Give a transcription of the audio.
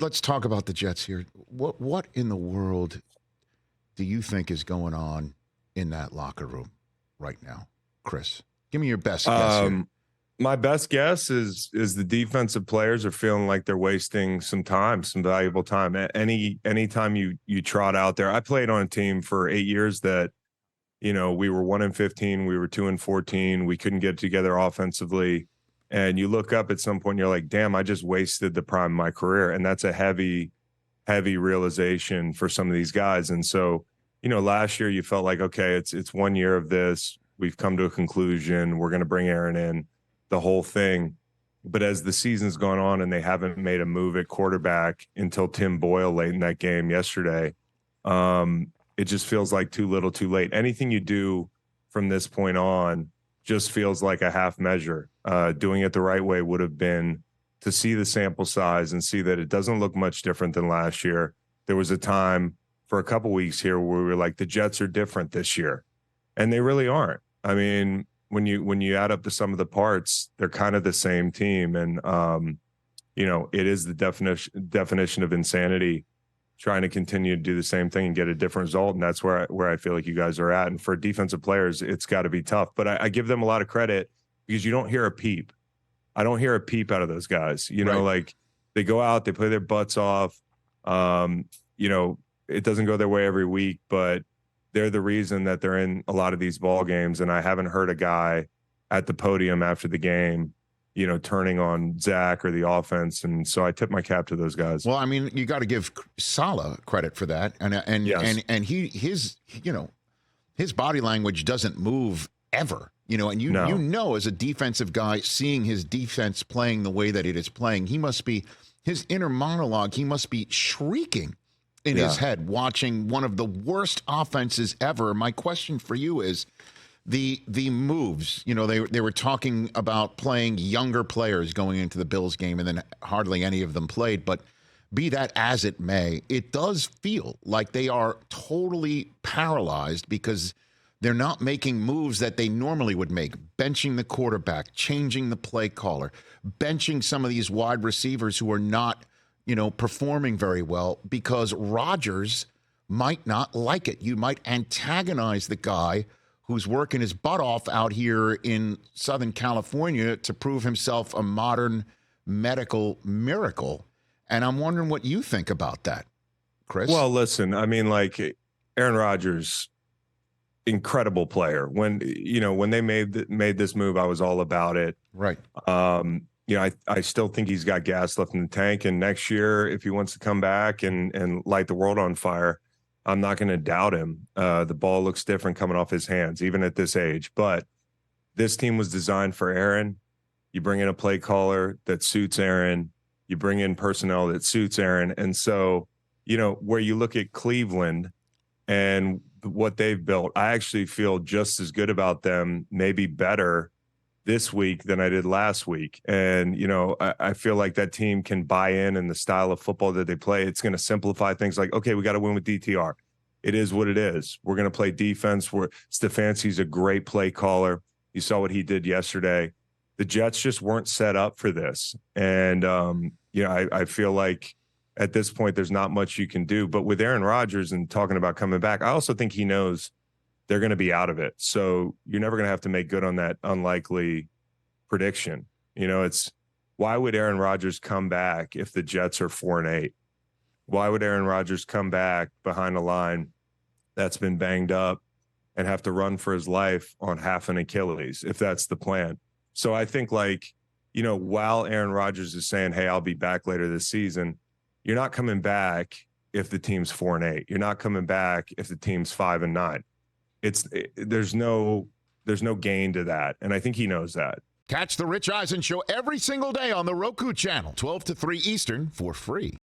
let's talk about the Jets here. What in the world do you think is going on in that locker room right now, Chris? Give me your best guess here. My best guess is the defensive players are feeling like they're wasting some time, some valuable time. Anytime you trot out there. I played on a team for 8 years that, we were 1-15, we were 2-14, we couldn't get together offensively. And you look up at some point, and you're like, damn, I just wasted the prime of my career. And that's a heavy, heavy realization for some of these guys. And so, last year you felt like, okay, it's 1 year of this. We've come to a conclusion. We're going to bring Aaron in, the whole thing. But as the season's gone on and they haven't made a move at quarterback until Tim Boyle late in that game yesterday, it just feels like too little too late. Anything you do from this point on just feels like a half measure. Doing it the right way would have been to see the sample size and see that it doesn't look much different than last year. There was a time for a couple weeks here where we were like, the Jets are different this year. And they really aren't. I mean, when you add up the sum of the parts, they're kind of the same team. And, it is the definition of insanity trying to continue to do the same thing and get a different result. And that's where I feel like you guys are at. And for defensive players, it's got to be tough. But I give them a lot of credit because you don't hear a peep. I don't hear a peep out of those guys. Like they go out, they play their butts off. It doesn't go their way every week, but they're the reason that they're in a lot of these ball games. And I haven't heard a guy at the podium after the game, turning on Zach or the offense. And so I tip my cap to those guys. Well, I mean, you got to give Saleh credit for that. And yes. and his body language doesn't move ever, and as a defensive guy, seeing his defense playing the way that it is playing, his inner monologue, he must be shrieking in his head, watching one of the worst offenses ever. My question for you is the moves. They were talking about playing younger players going into the Bills game, and then hardly any of them played. But be that as it may, it does feel like they are totally paralyzed because they're not making moves that they normally would make. Benching the quarterback, changing the play caller, benching some of these wide receivers who are not performing very well because Rodgers might not like it. You might antagonize the guy who's working his butt off out here in Southern California to prove himself a modern medical miracle. And I'm wondering what you think about that, Chris. Well, listen, I mean, like Aaron Rodgers, incredible player. When they made this move, I was all about it. Right. I still think he's got gas left in the tank. And next year, if he wants to come back and light the world on fire, I'm not going to doubt him. The ball looks different coming off his hands, even at this age. But this team was designed for Aaron. You bring in a play caller that suits Aaron. You bring in personnel that suits Aaron. And so, where you look at Cleveland and what they've built, I actually feel just as good about them, maybe better this week than I did last week. And, I feel like that team can buy in the style of football that they play. It's going to simplify things like, okay, we got to win with DTR. It is what it is. We're going to play defense. Stefanski's a great play caller. You saw what he did yesterday. The Jets just weren't set up for this. And, I feel like at this point, there's not much you can do. But with Aaron Rodgers and talking about coming back, I also think he knows they're going to be out of it. So you're never going to have to make good on that unlikely prediction. It's why would Aaron Rodgers come back if the Jets are 4-8? Why would Aaron Rodgers come back behind a line that's been banged up and have to run for his life on half an Achilles if that's the plan? So I think while Aaron Rodgers is saying, hey, I'll be back later this season, you're not coming back if the team's 4-8. You're not coming back if the team's 5-9. There's no gain to that. And I think he knows that. Catch the Rich Eisen Show every single day on the Roku channel, 12 to 3 Eastern, for free.